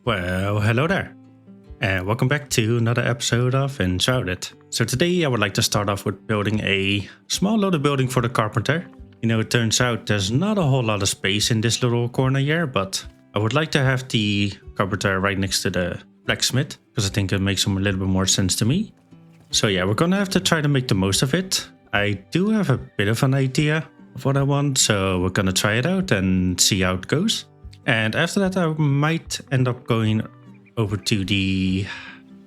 Well, hello there, and welcome back to another episode of Enshrouded. So today I would like to start off with building a small little building for the Carpenter. You know, it turns out there's not a whole lot of space in this little corner here, but I would like to have the Carpenter right next to the blacksmith, because I think it makes a little bit more sense to me. So yeah, we're gonna have to try to make the most of it. I do have a bit of an idea of what I want, so we're gonna try it out and see how it goes. And after that, I might end up going over to the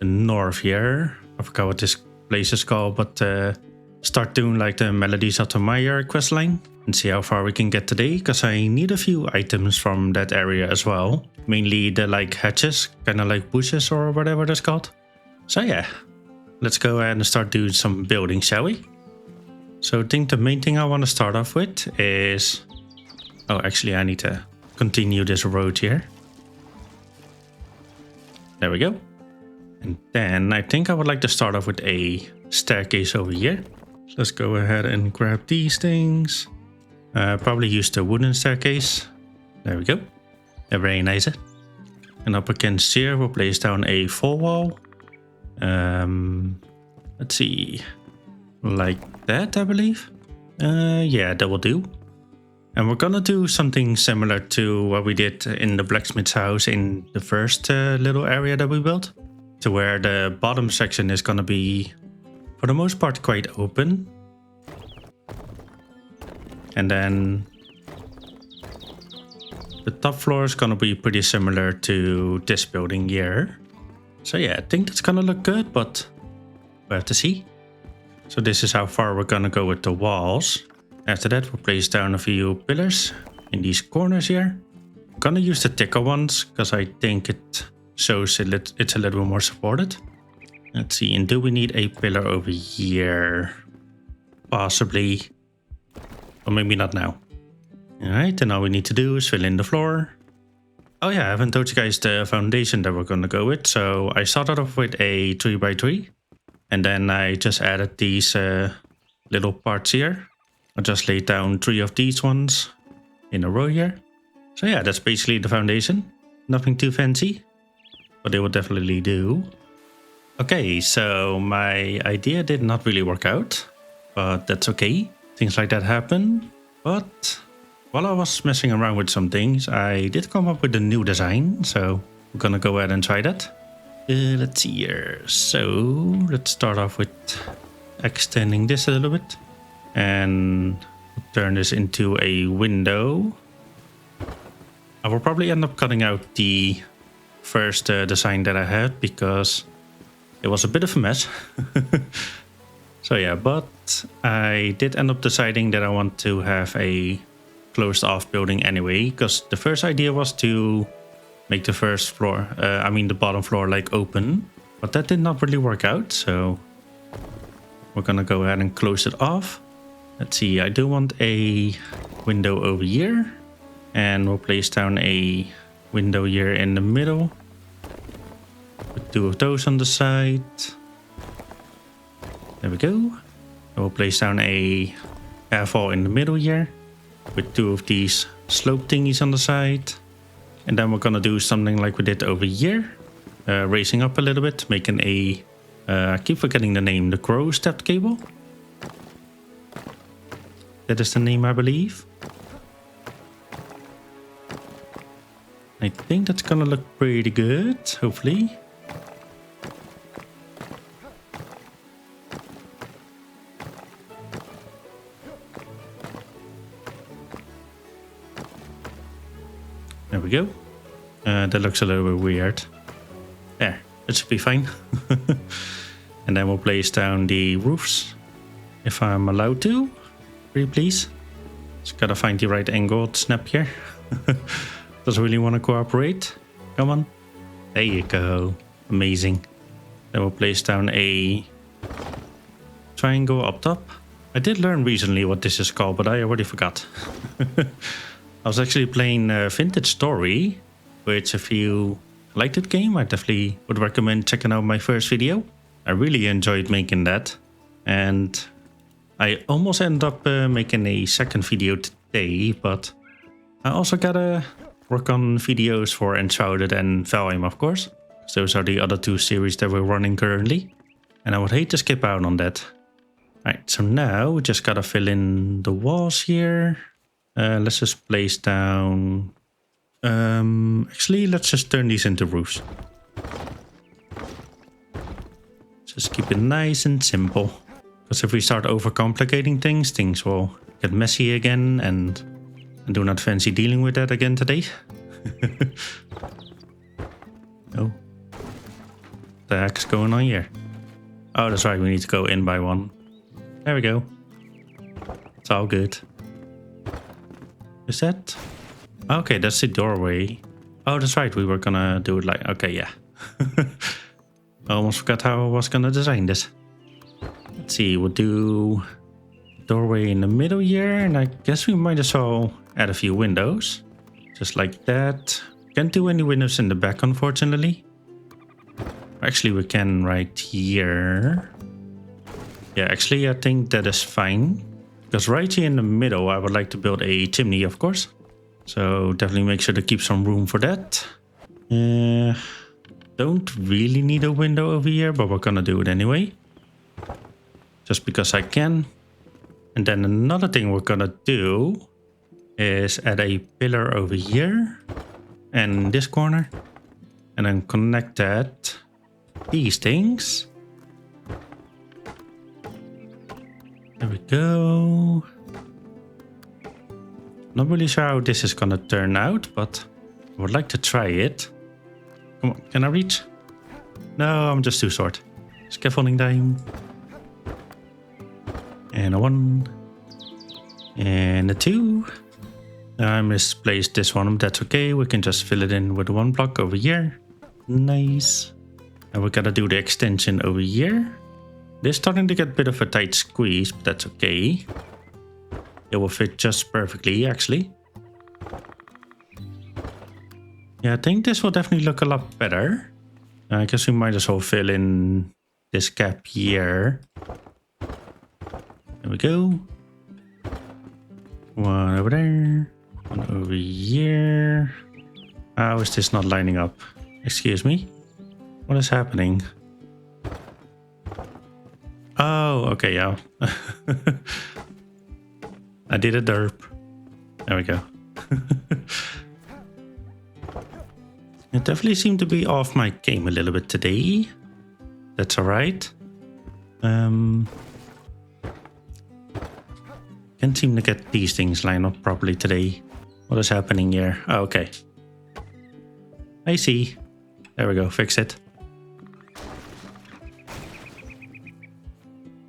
north here. I forgot what this place is called, but start doing like the Melodies of the Mire questline and see how far we can get today, because I need a few items from that area as well. Mainly the like hatches, kind of like bushes or whatever that's called. So yeah, let's go ahead and start doing some building, shall we? So I think the main thing I want to start off with is... Oh, actually I need to continue this road here. There we go. And then I think I would like to start off with a staircase over here. So let's go ahead and grab these things. Probably use the wooden staircase. There we go. Very nice. And up against here we'll place down a full wall. Let's see. Like that, I believe. Yeah, that will do. And we're gonna do something similar to what we did in the blacksmith's house in the first little area that we built. To where the bottom section is gonna be, for the most part, quite open. And then the top floor is gonna be pretty similar to this building here. So yeah, I think that's gonna look good, but we'll have to see. So this is how far we're gonna go with the walls. After that, we'll place down a few pillars in these corners here. I'm gonna use the thicker ones, because I think it shows it's a little bit more supported. Let's see, and do we need a pillar over here? Possibly. Or maybe not now. Alright, and all we need to do is fill in the floor. Oh yeah, I haven't told you guys the foundation that we're gonna go with. So I started off with a 3x3. And then I just added these little parts here. I just laid down 3 of these ones in a row here. So yeah, that's basically the foundation. Nothing too fancy, but it will definitely do. Okay, so my idea did not really work out, but that's okay. Things like that happen. But while I was messing around with some things, I did come up with a new design. So we're gonna go ahead and try that. Let's see here. So let's start off with extending this a little bit. And turn this into a window. I will probably end up cutting out the first design that I had, because it was a bit of a mess. So yeah, but I did end up deciding that I want to have a closed off building anyway, because the first idea was to make the first floor, the bottom floor, like open, but that did not really work out. So we're gonna go ahead and close it off. Let's see, I do want a window over here, and we'll place down a window here in the middle. Put 2 of those on the side. There we go. And we'll place down a half wall in the middle here, with 2 of these slope thingies on the side. And then we're gonna do something like we did over here, raising up a little bit, making a, I keep forgetting the name, the crow stepped cable. That is the name, I believe. I think that's gonna look pretty good, hopefully. There we go. That looks a little bit weird. There, that should be fine. And then we'll place down the roofs, if I'm allowed to. Pretty please. Just gotta find the right angle to snap here. Doesn't really want to cooperate. Come on. There you go. Amazing. Then we'll place down a triangle up top. I did learn recently what this is called, but I already forgot. I was actually playing Vintage Story, which if you like that game, I definitely would recommend checking out my first video. I really enjoyed making that. And I almost ended up making a second video today, but I also gotta work on videos for Enshrouded and Valheim, of course. Those are the other two series that we're running currently. And I would hate to skip out on that. Right, so now we just gotta fill in the walls here. Let's just place down... actually, let's just turn these into roofs. Just keep it nice and simple. Because if we start overcomplicating things, things will get messy again. And I do not fancy dealing with that again today. Oh. What the heck is going on here? Oh, that's right, we need to go in by one. There we go. It's all good. Is that? Okay, that's the doorway. Oh, that's right, we were gonna do it like... Okay, yeah. I almost forgot how I was gonna design this. Let's see, we'll do doorway in the middle here, and I guess we might as well add a few windows. Just like that. Can't do any windows in the back, unfortunately. Actually, we can right here. Yeah, actually, I think that is fine. Because right here in the middle, I would like to build a chimney, of course. So definitely make sure to keep some room for that. Don't really need a window over here, but we're gonna do it anyway. Just because I can. And then another thing we're gonna do is add a pillar over here. And this corner. And then connect that. These things. There we go. Not really sure how this is gonna turn out, but I would like to try it. Come on, can I reach? No, I'm just too short. Scaffolding time. And a 1. And a 2. I misplaced this one, but that's okay. We can just fill it in with 1 block over here. Nice. And we gotta do the extension over here. This is starting to get a bit of a tight squeeze, but that's okay. It will fit just perfectly, actually. Yeah, I think this will definitely look a lot better. I guess we might as well fill in this gap here. There we go. 1 over there. 1 over here. How is this not lining up? Excuse me? What is happening? Oh, okay, yeah. I did a derp. There we go. It definitely seemed to be off my game a little bit today. That's alright. Can't seem to get these things lined up properly today. What is happening here? Oh, okay. I see. There we go, fix it.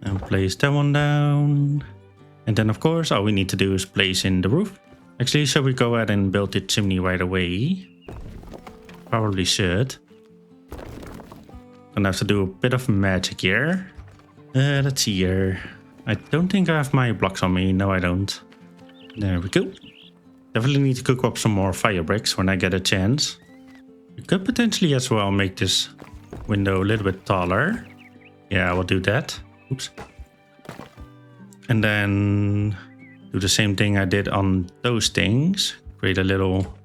And place that one down. And then of course all we need to do is place in the roof. Actually, shall we go ahead and build the chimney right away? Probably should. Gonna have to do a bit of magic here. Let's see here. I don't think I have my blocks on me. No, I don't. There we go. Definitely need to cook up some more fire bricks when I get a chance. We could potentially as well make this window a little bit taller. Yeah, I will do that. Oops. And then do the same thing I did on those things. Create a little...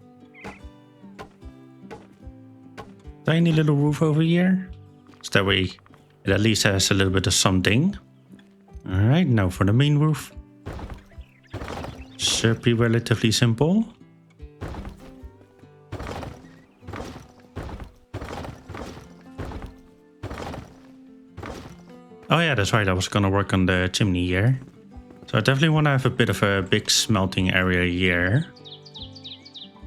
tiny little roof over here. So that way it at least has a little bit of something. Alright, now for the main roof. Should be relatively simple. Oh yeah, that's right, I was gonna work on the chimney here. So I definitely want to have a bit of a big smelting area here.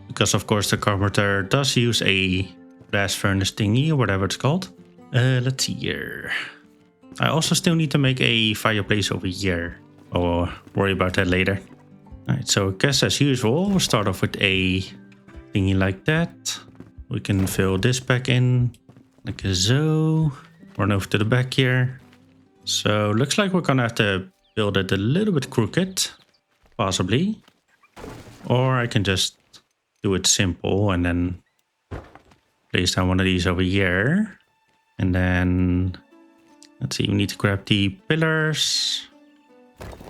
Because of course the Carpenter does use a blast furnace thingy or whatever it's called. Let's see here. I also still need to make a fireplace over here. I'll worry about that later. Alright, so I guess as usual, we'll start off with a thingy like that. We can fill this back in like so. Run over to the back here. So looks like we're gonna have to build it a little bit crooked, possibly. Or I can just do it simple and then place down one of these over here. And then, let's see, we need to grab the pillars.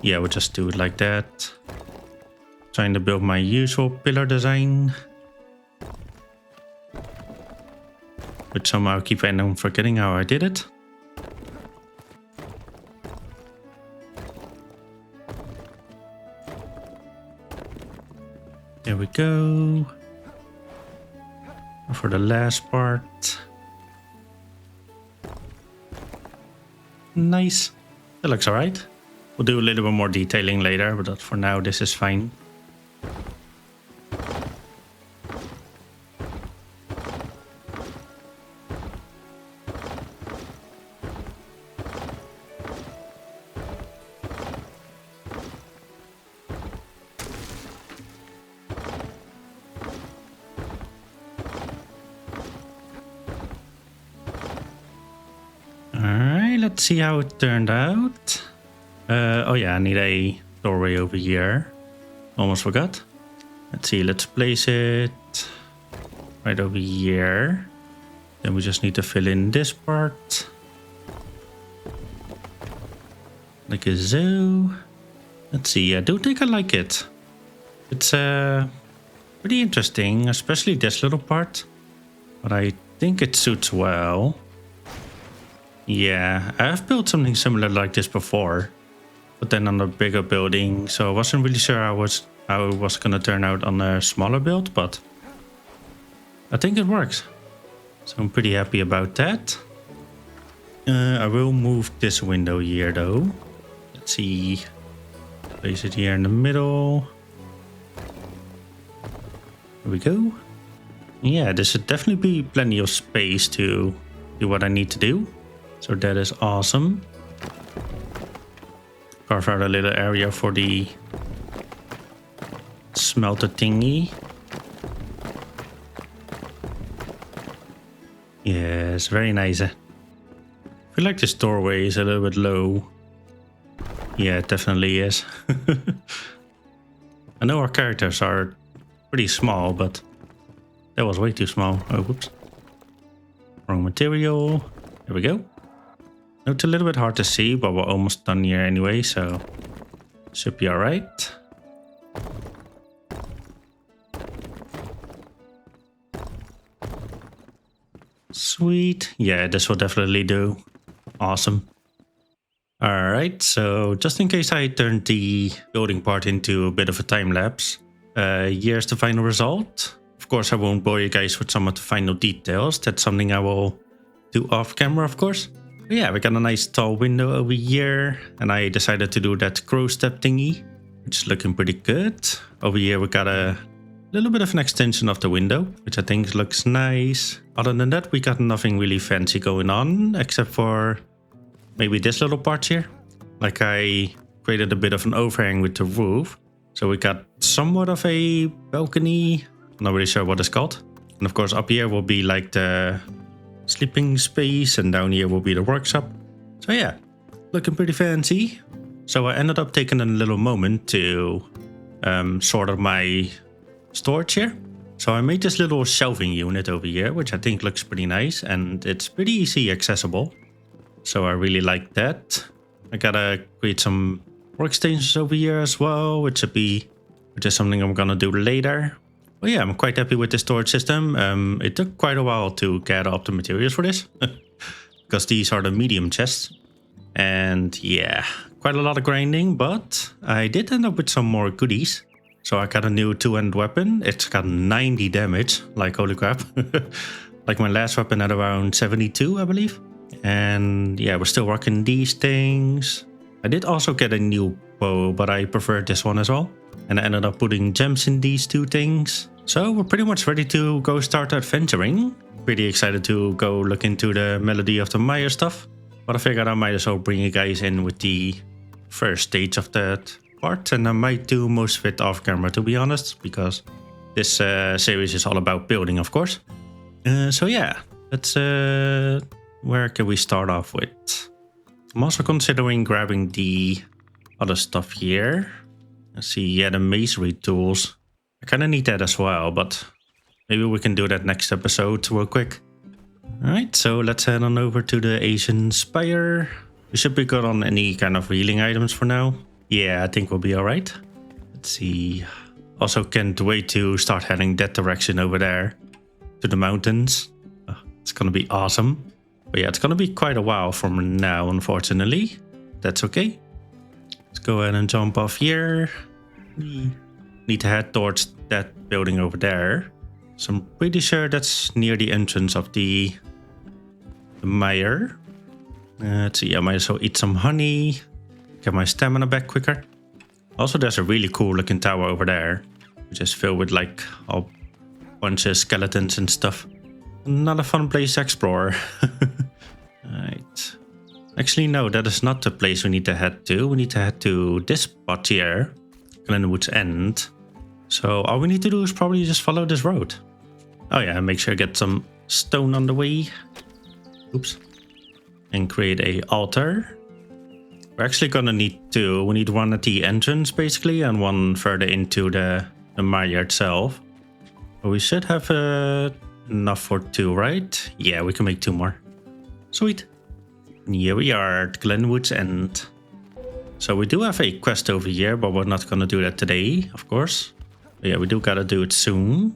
Yeah, we'll just do it like that. Trying to build my usual pillar design. But somehow I keep on forgetting how I did it. There we go. For the last part. Nice. That looks alright. We'll do a little bit more detailing later, but for now this is fine. Alright, let's see how it turned out. Oh yeah, I need a doorway over here. Almost forgot. Let's see, let's place it right over here. Then we just need to fill in this part. Like a zoo. Let's see, I do think I like it. It's pretty interesting, especially this little part. But I think it suits well. Yeah, I've built something similar like this before, but then on a bigger building, so I wasn't really sure how it was gonna turn out on a smaller build, but I think it works. So I'm pretty happy about that. I will move this window here though. Let's see, place it here in the middle. There we go. Yeah, there should definitely be plenty of space to do what I need to do. So that is awesome. Carve out a little area for the smelter thingy. Yes, very nice. I feel like this doorway is a little bit low. Yeah, it definitely is. I know our characters are pretty small, but that was way too small. Oh, whoops. Wrong material. There we go. It's a little bit hard to see, but we're almost done here anyway, so should be alright. Sweet. Yeah, this will definitely do. Awesome. Alright, so just in case I turned the building part into a bit of a time lapse, here's the final result. Of course, I won't bore you guys with some of the final details. That's something I will do off camera, of course. But yeah, we got a nice tall window over here, and I decided to do that crow step thingy, which is looking pretty good. Over here we got a little bit of an extension of the window, which I think looks nice. Other than that, we got nothing really fancy going on, except for maybe this little part here. Like I created a bit of an overhang with the roof. So we got somewhat of a balcony. I'm not really sure what it's called. And of course up here will be like the sleeping space, and down here will be the workshop. So yeah, looking pretty fancy. So I ended up taking a little moment to sort of my storage here. So I made this little shelving unit over here, which I think looks pretty nice, and it's pretty easy accessible. So I really like that. I gotta create some workstations over here as well, which is something I'm gonna do later. But yeah, I'm quite happy with the storage system. It took quite a while to gather up the materials for this, because these are the medium chests. And yeah, quite a lot of grinding, but I did end up with some more goodies. So I got a new two-handed weapon. It's got 90 damage, like holy crap. Like my last weapon had around 72, I believe. And yeah, we're still working these things. I did also get a new bow, but I preferred this one as well. And I ended up putting gems in these two things. So we're pretty much ready to go start adventuring. Pretty excited to go look into the Melody of the Mire stuff. But I figured I might as well bring you guys in with the first stage of that part. And I might do most of it off camera, to be honest, because this series is all about building, of course. So yeah, let's... where can we start off with? I'm also considering grabbing the other stuff here. Let's see, yeah, the masonry tools. I kind of need that as well, but maybe we can do that next episode real quick. Alright, so let's head on over to the Asian Spire. We should be good on any kind of healing items for now. Yeah, I think we'll be alright. Let's see. Also can't wait to start heading that direction over there. To the mountains. It's gonna be awesome. But yeah, it's gonna be quite a while from now, unfortunately. That's okay. Let's go ahead and jump off here. We need to head towards that building over there. So I'm pretty sure that's near the entrance of the Mire. Let's see, I might as well eat some honey. Get my stamina back quicker. Also, there's a really cool looking tower over there, which is filled with like a bunch of skeletons and stuff. Another fun place to explore. Alright. Actually, no, that is not the place we need to head to. We need to head to this spot here, Glenwood's End. So all we need to do is probably just follow this road. Oh yeah, make sure I get some stone on the way. Oops. And create a altar. We're actually gonna need two. We need one at the entrance basically, and one further into the Mire itself. But we should have enough for two, right? Yeah, we can make two more. Sweet. And here we are at Glenwood's End. So we do have a quest over here, but we're not gonna do that today, of course. But yeah, we do gotta do it soon.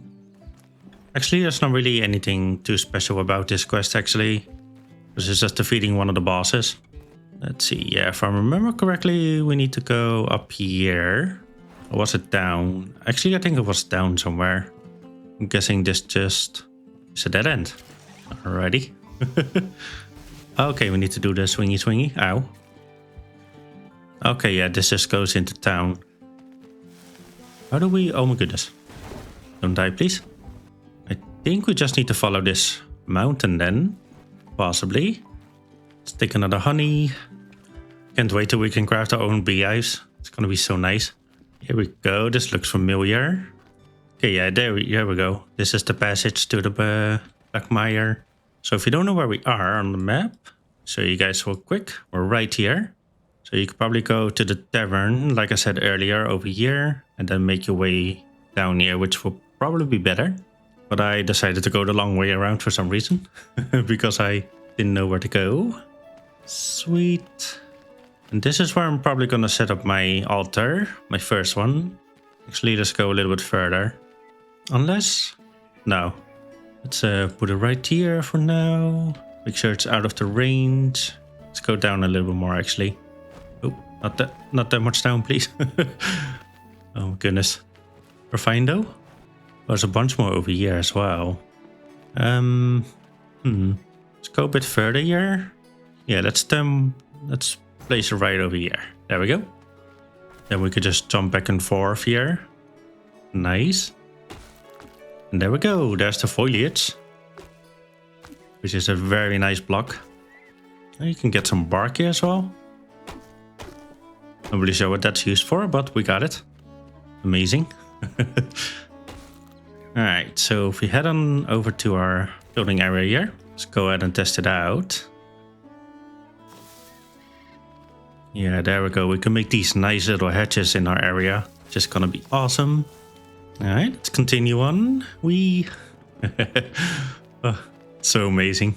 Actually, there's not really anything too special about this quest, actually. This is just defeating one of the bosses. Let's see, yeah, if I remember correctly, we need to go up here. Or was it down? Actually, I think it was down somewhere. I'm guessing this just is a dead end. Alrighty. Okay, we need to do the swingy swingy. Ow. Okay, yeah, this just goes into town. How do we... Oh my goodness. Don't die, please. I think we just need to follow this mountain then. Possibly. Let's take another honey. Can't wait till we can craft our own beehives. It's gonna be so nice. Here we go. This looks familiar. Okay, yeah, there we go. This is the passage to the Blackmire. So if you don't know where we are on the map, show you guys real quick. We're right here. So you could probably go to the tavern, like I said earlier, over here, and then make your way down here, which will probably be better. But I decided to go the long way around for some reason, because I didn't know where to go. Sweet. And this is where I'm probably gonna set up my altar, my first one. Actually, let's go a little bit further. Unless... No. Let's put it right here for now. Make sure it's out of the range. Let's go down a little bit more, actually. Oh, not that much down, please. Oh my goodness. We're fine though. There's a bunch more over here as well. Let's go a bit further here. Yeah, let's place it right over here. There we go. Then we could just jump back and forth here. Nice. And there we go. There's the foliage, which is a very nice block. And you can get some bark here as well. Not really sure what that's used for, but we got it. Amazing. Alright, so if we head on over to our building area here, let's go ahead and test it out. Yeah, there we go. We can make these nice little hatches in our area. Just gonna be awesome. Alright, let's continue on. Oh, so amazing.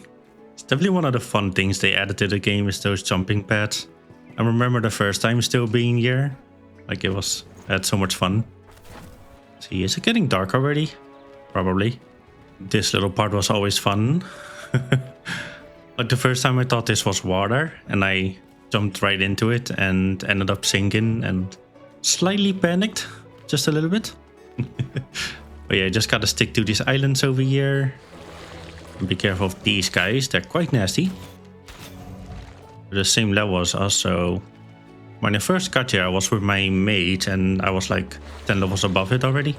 It's definitely one of the fun things they added to the game is those jumping pads. I remember the first time still being here. Like I had so much fun. See, is it getting dark already? Probably. This little part was always fun. Like the first time I thought this was water and I jumped right into it and ended up sinking and slightly panicked. Just a little bit. But yeah, just gotta stick to these islands over here. And be careful of these guys, they're quite nasty. They're the same level as us, so... When I first got here, I was with my mate and I was like 10 levels above it already.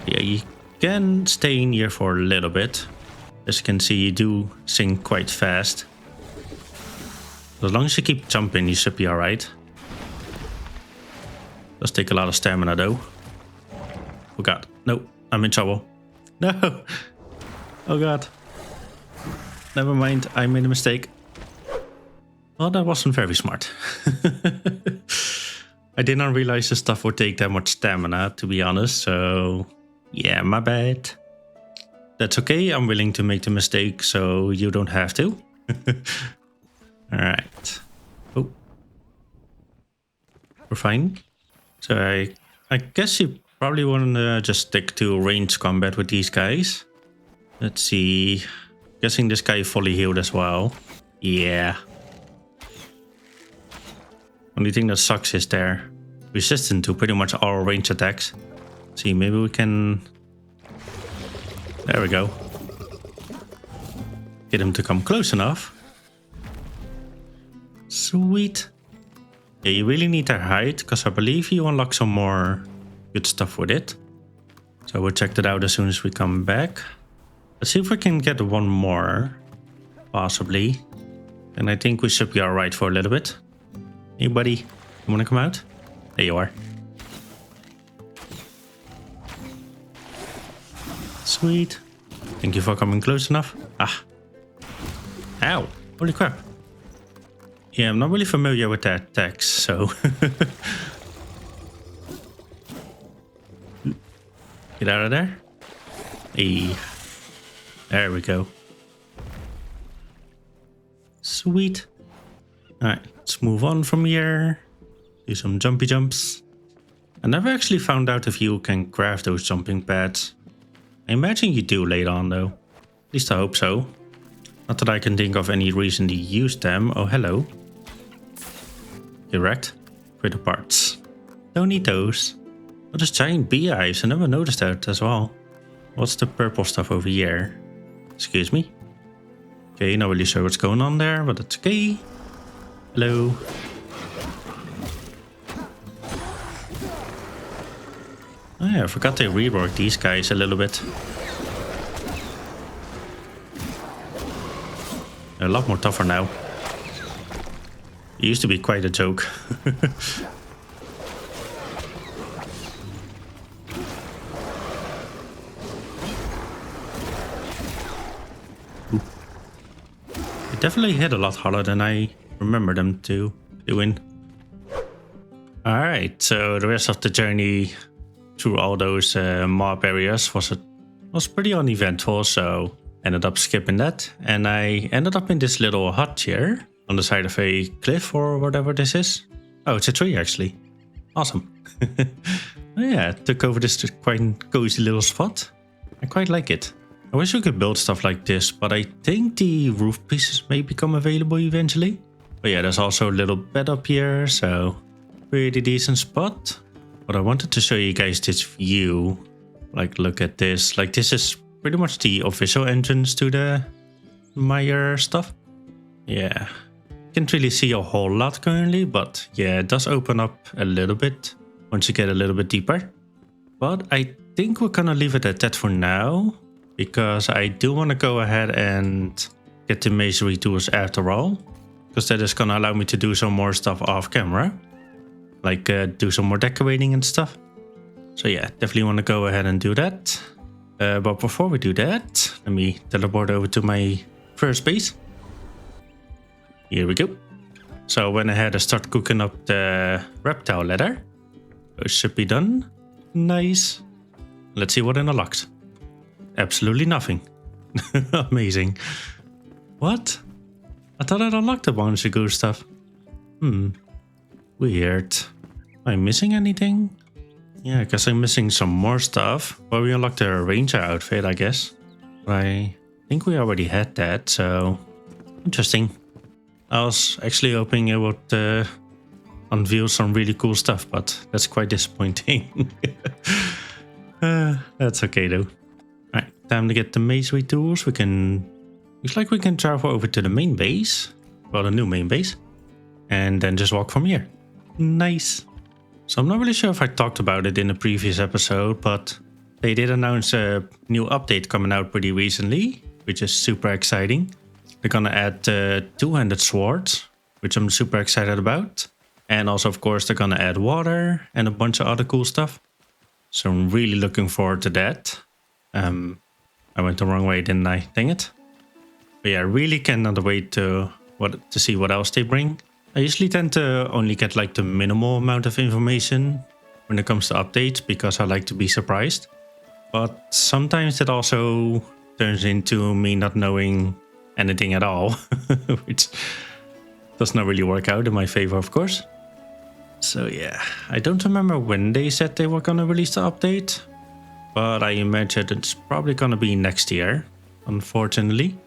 Yeah, you can stay in here for a little bit. As you can see, you do sink quite fast. As long as you keep jumping, you should be alright. Does take a lot of stamina though. Oh god, no, I'm in trouble. No! Oh god. Never mind, I made a mistake. Well, that wasn't very smart. I did not realize this stuff would take that much stamina, to be honest, so... Yeah, my bad. That's okay, I'm willing to make the mistake, so you don't have to. Alright. Oh. We're fine. So I guess you Probably want to just stick to ranged combat with these guys. Let's see. Guessing this guy fully healed as well. Yeah. Only thing that sucks is they're resistant to pretty much all range attacks. See, maybe we can... There we go. Get him to come close enough. Sweet. Yeah, you really need their height, because I believe you unlock some more good stuff with it. So we'll check that out as soon as we come back. Let's see if we can get one more. Possibly. And I think we should be alright for a little bit. Hey buddy, you wanna come out? There you are. Sweet. Thank you for coming close enough. Ah. Ow. Holy crap. Yeah, I'm not really familiar with their attacks, so... Get out of there. Hey. There we go. Sweet. Alright, let's move on from here. Do some jumpy jumps. I never actually found out if you can craft those jumping pads. I imagine you do later on though. At least I hope so. Not that I can think of any reason to use them. Oh, hello. Erect. Critter parts. Don't need those. Oh, there's giant beehives. I never noticed that as well. What's the purple stuff over here? Excuse me. Okay, not really sure what's going on there, but that's okay. Hello. Oh yeah, I forgot they reworked these guys a little bit. They're a lot more tougher now. It used to be quite a joke. They definitely hit a lot harder than I remember them to doing. Alright, so the rest of the journey through all those mob areas was pretty uneventful, so ended up skipping that. And I ended up in this little hut here on the side of a cliff or whatever this is. Oh, it's a tree actually. Awesome. Yeah, took over this quite cozy little spot. I quite like it. I wish we could build stuff like this, but I think the roof pieces may become available eventually. But yeah, there's also a little bed up here, so pretty decent spot. But I wanted to show you guys this view. Like, look at this. Like, this is pretty much the official entrance to the Mire stuff. Yeah. Can't really see a whole lot currently, but yeah, it does open up a little bit once you get a little bit deeper. But I think we're gonna leave it at that for now, because I do want to go ahead and get the masonry tools after all, because that is gonna allow me to do some more stuff off camera. Like do some more decorating and stuff. So yeah, definitely want to go ahead and do that. But before we do that, let me teleport over to my first base. Here we go. So I went ahead and started cooking up the reptile leather. It should be done. Nice. Let's see what it unlocks. Absolutely nothing. Amazing. What? I thought I'd unlocked a bunch of good stuff. Weird. Am I missing anything? Yeah, I guess I'm missing some more stuff. Well, we unlocked a ranger outfit, I guess. But I think we already had that, so... Interesting. I was actually hoping it would unveil some really cool stuff, but that's quite disappointing. That's okay though. Alright, time to get the masonry tools. Looks like we can travel over to the main base. Well, the new main base. And then just walk from here. Nice. So I'm not really sure if I talked about it in the previous episode, but they did announce a new update coming out pretty recently, which is super exciting. They're gonna add two-handed swords, which I'm super excited about. And also, of course, they're gonna add water and a bunch of other cool stuff. So I'm really looking forward to that. I went the wrong way, didn't I? Dang it. But yeah, I really cannot wait to see what else they bring. I usually tend to only get like the minimal amount of information when it comes to updates, because I like to be surprised. But sometimes it also turns into me not knowing anything at all, which does not really work out in my favor, of course. So yeah, I don't remember when they said they were gonna release the update, but I imagine it's probably gonna be next year, unfortunately.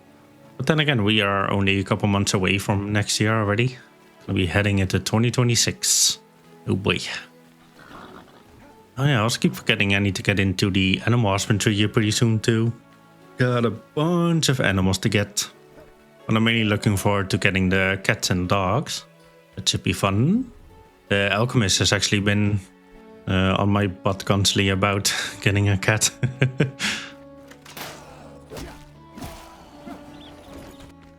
But then again, we are only a couple months away from next year already. We'll be heading into 2026. Oh boy. Oh yeah, I also keep forgetting I need to get into the animal husbandry here pretty soon too. Got a bunch of animals to get. But I'm mainly looking forward to getting the cats and dogs. That should be fun. The alchemist has actually been on my butt constantly about getting a cat. I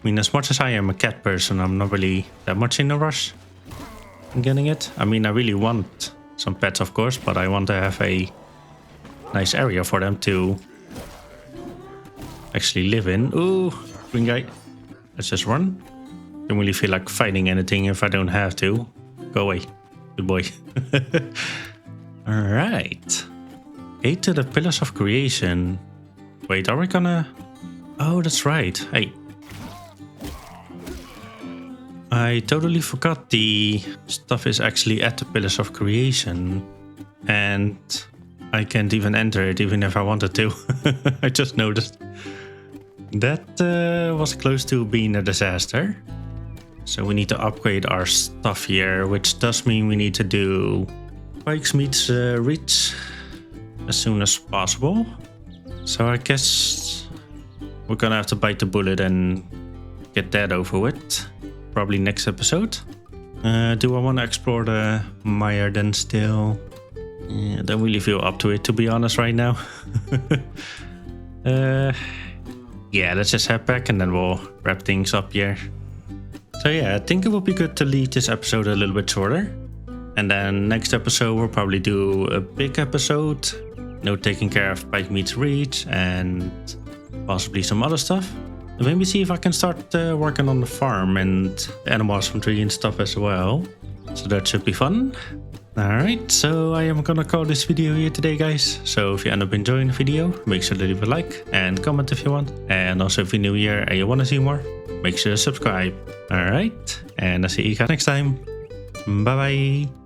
mean, as much as I am a cat person, I'm not really that much in a rush in getting it. I mean, I really want some pets, of course, but I want to have a nice area for them to actually live in. Ooh, green guy. Let's just run. Don't really feel like fighting anything if I don't have to. Go away. Good boy. Alright. Gate to the Pillars of Creation. Wait, are we gonna... Oh, that's right. Hey. I totally forgot the stuff is actually at the Pillars of Creation. And I can't even enter it even if I wanted to. I just noticed. That was close to being a disaster. So we need to upgrade our stuff here, which does mean we need to do Pikes meets Reach as soon as possible. So I guess we're gonna have to bite the bullet and get that over with. Probably next episode. Do I want to explore the Mire then still? I don't really feel up to it, to be honest, right now. Yeah, let's just head back and then we'll wrap things up here. So yeah, I think it would be good to leave this episode a little bit shorter. And then next episode we'll probably do a big episode. Taking care of Pike meets Reach and possibly some other stuff. And maybe see if I can start working on the farm and animal husbandry and stuff as well. So that should be fun. Alright, so I am gonna call this video here today, guys. So if you end up enjoying the video, make sure to leave a like and comment if you want. And also if you're new here and you want to see more, make sure to subscribe. Alright, and I'll see you guys next time. Bye bye.